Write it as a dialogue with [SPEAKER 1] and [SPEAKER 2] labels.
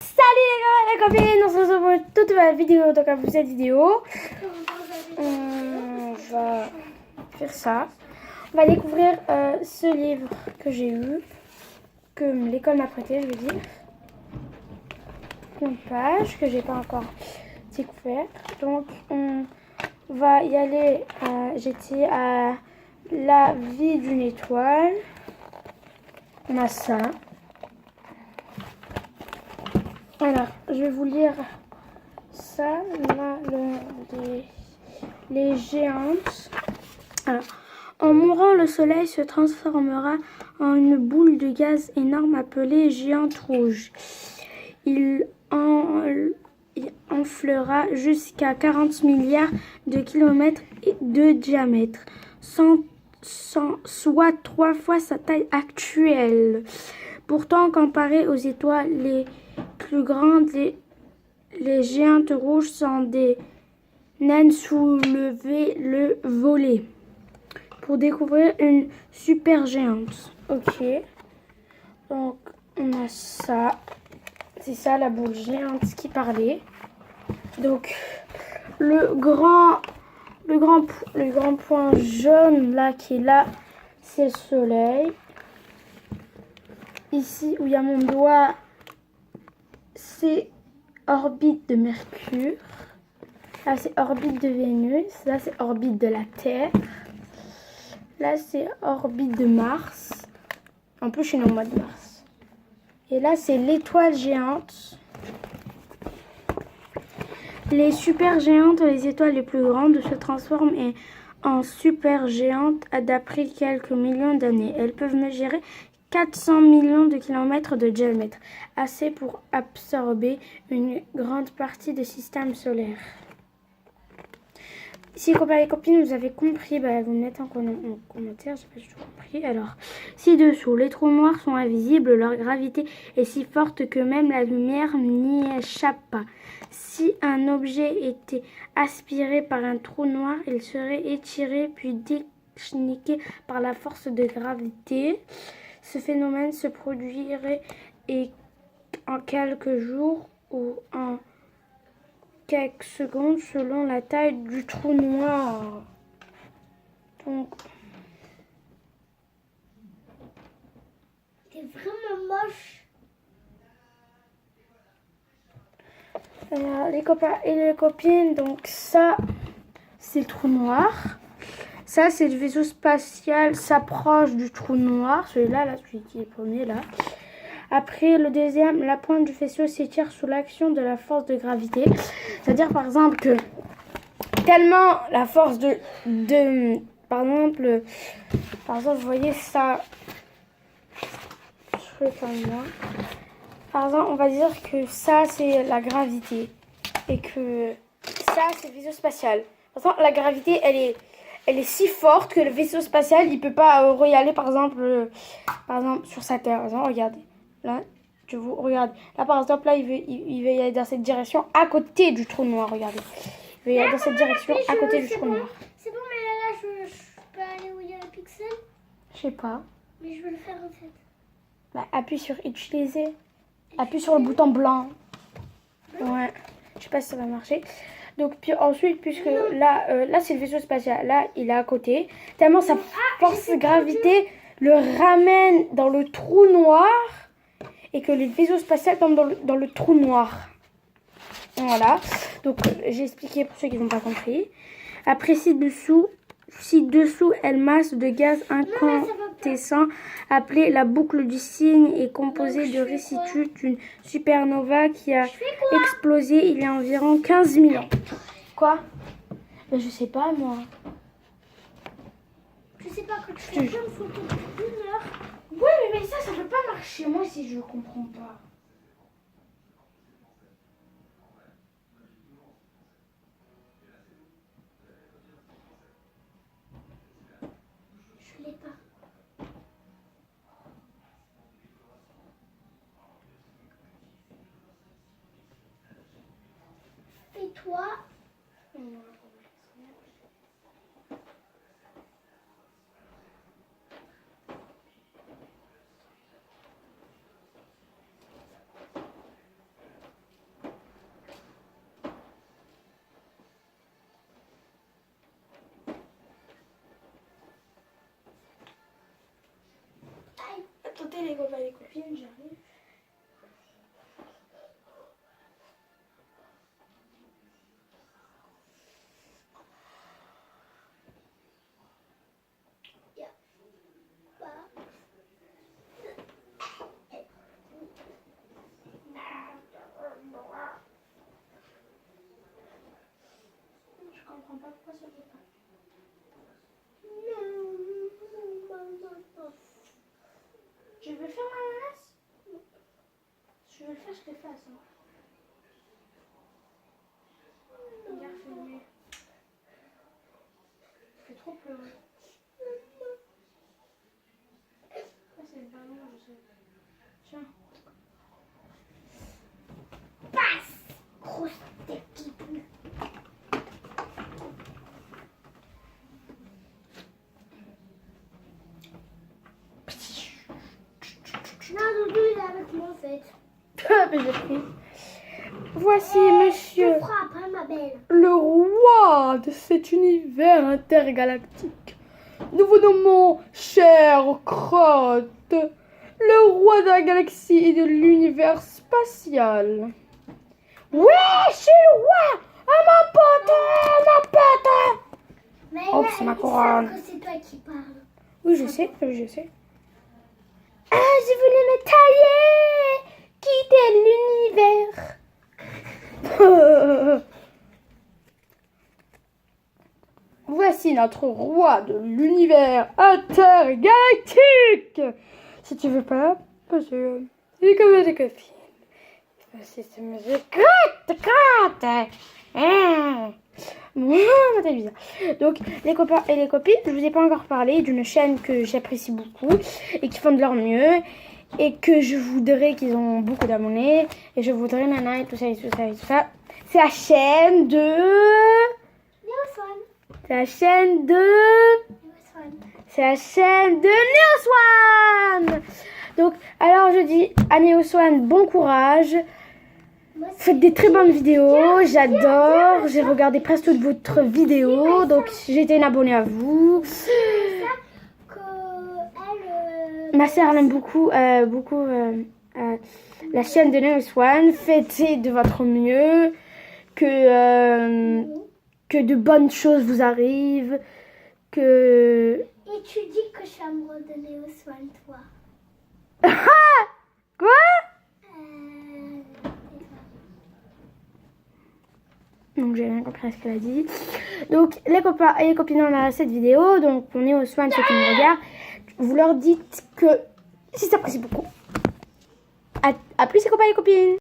[SPEAKER 1] Salut les copines, on se retrouve pour une toute nouvelle vidéo. Donc pour cette vidéo, on va faire ça. On va découvrir ce livre que j'ai eu, que l'école m'a prêté, je veux dire. Une page que j'ai pas encore découvert. Donc on va y aller. J'étais à la vie d'une étoile. On a ça. Alors, je vais vous lire ça, là, les géantes. Alors, en mourant, le soleil se transformera en une boule de gaz énorme appelée géante rouge. Il enflera jusqu'à 40 milliards de kilomètres de diamètre, soit 3 fois sa taille actuelle. Pourtant, comparé aux étoiles les plus grandes, les géantes rouges sont des naines soulevées le volet. Pour découvrir une super géante. Ok. Donc, on a ça. C'est ça la boule géante qui parlait. Donc, le grand point jaune là qui est là, c'est le soleil. Ici où il y a mon doigt, c'est orbite de Mercure. Là, c'est orbite de Vénus. Là, c'est orbite de la Terre. Là, c'est orbite de Mars. En plus, je suis dans le mois de mars. Et là, c'est l'étoile géante. Les supergéantes, les étoiles les plus grandes, se transforment en supergéantes d'après quelques millions d'années. Elles peuvent mesurer 400 millions de kilomètres de diamètre, assez pour absorber une grande partie du système solaire. Si copains et copines, vous avez compris, vous me mettez en commentaire, j'ai pas du tout compris. Alors, ci-dessous, les trous noirs sont invisibles, leur gravité est si forte que même la lumière n'y échappe pas. Si un objet était aspiré par un trou noir, il serait étiré puis déchiqueté par la force de gravité. Ce phénomène se produirait en quelques jours ou en quelques secondes selon la taille du trou noir. Donc,
[SPEAKER 2] c'est vraiment moche.
[SPEAKER 1] Les copains et les copines, donc ça, c'est le trou noir. Ça, c'est le vaisseau spatial s'approche du trou noir. Celui-là, là, celui qui est premier, là. Après, le deuxième, la pointe du vaisseau s'étire sous l'action de la force de gravité. C'est-à-dire, par exemple, que tellement la force par exemple, vous voyez ça. Je vais faire moi. Par exemple, on va dire que ça, c'est la gravité. Et que ça, c'est le vaisseau spatial. Par exemple, la gravité, elle est si forte que le vaisseau spatial, il peut pas y aller, par exemple, sur sa Terre. Par exemple, regardez. Là, je vous regarde. Là, par exemple, là, il veut y aller dans cette direction à côté du trou noir. Regardez. Il veut y aller dans cette direction à côté du trou noir.
[SPEAKER 2] C'est bon, mais là, je peux aller où il y a le pixel.
[SPEAKER 1] Je sais pas.
[SPEAKER 2] Mais je veux le faire en fait.
[SPEAKER 1] Appuie sur utiliser. Appuie sur le bouton blanc. Ouais. Je sais pas si ça va marcher. Donc puis ensuite, puisque là c'est le vaisseau spatial, là il est à côté. Tellement sa force de gravité le ramène dans le trou noir et que le vaisseau spatial tombe dans le trou noir. Voilà. Donc j'ai expliqué pour ceux qui n'ont pas compris. Après ci-dessous elle masse de gaz incandescent appelée la boucle du cygne est composée de résidus d'une supernova qui a explosé il y a environ 15 000 ans. Quoi? Je sais pas moi.
[SPEAKER 2] Je sais pas, quand tu fais plein de photos d'une heure.
[SPEAKER 1] Oui, mais ça peut pas marcher. Moi si je comprends pas.
[SPEAKER 2] Je l'ai pas. Et toi?
[SPEAKER 1] écoutez les copains et les copines, j'arrive. Je comprends pas pourquoi ça fait pas. Tu veux faire l'ananas? Je veux le faire, je le fais à ça. Regarde, fais-le. Fait trop pleurer. Ah, c'est le ballon, je sais. Tiens.
[SPEAKER 2] Passe, grosse équipe. Non, Doudou, il est avec moi en fait.
[SPEAKER 1] Mais j'ai pris. Voici,
[SPEAKER 2] Je
[SPEAKER 1] monsieur,
[SPEAKER 2] te ferai après, ma belle.
[SPEAKER 1] le roi de cet univers intergalactique. Nous vous nommons, chère crotte, le roi de la galaxie et de l'univers spatial. Oui, je suis le roi! Ah, ma pote!
[SPEAKER 2] Mais
[SPEAKER 1] Oh,
[SPEAKER 2] là,
[SPEAKER 1] c'est ma
[SPEAKER 2] ils
[SPEAKER 1] couronne.
[SPEAKER 2] savent que c'est toi qui parles.
[SPEAKER 1] Oui, je sais, oui, je sais. Ah, je voulais me tailler! Quitter l'univers! Voici notre roi de l'univers intergalactique! Si tu veux pas, parce que c'est comme des copines. Voici ce monsieur. Crotte! C'est bizarre. Donc, les copains et les copines, je vous ai pas encore parlé d'une chaîne que j'apprécie beaucoup et qui font de leur mieux et que je voudrais qu'ils ont beaucoup d'abonnés et je voudrais nana et tout ça et tout ça et tout ça. C'est la chaîne de...
[SPEAKER 2] Néoswan.
[SPEAKER 1] C'est la chaîne de...
[SPEAKER 2] Néoswan.
[SPEAKER 1] C'est la chaîne de Neoswan. Donc, alors je dis à Neoswan, bon courage.
[SPEAKER 2] Moi,
[SPEAKER 1] Faites des très bonnes vidéos, j'adore. J'ai regardé presque toutes votre vidéos, donc j'ai été une abonnée à vous.
[SPEAKER 2] que elle,
[SPEAKER 1] Ma sœur elle aime beaucoup, la chaîne de Neoswan. Faites de votre mieux, que de bonnes choses vous arrivent, que...
[SPEAKER 2] Et tu dis que je suis amoureuse de Néoswan, toi.
[SPEAKER 1] Quoi? Donc j'ai rien compris à ce qu'elle a dit. Donc les copains et les copines, on a cette vidéo. Donc on est au soin de ceux qui me regardent. Vous leur dites que si ça apprécie beaucoup. À plus les copains et les copines.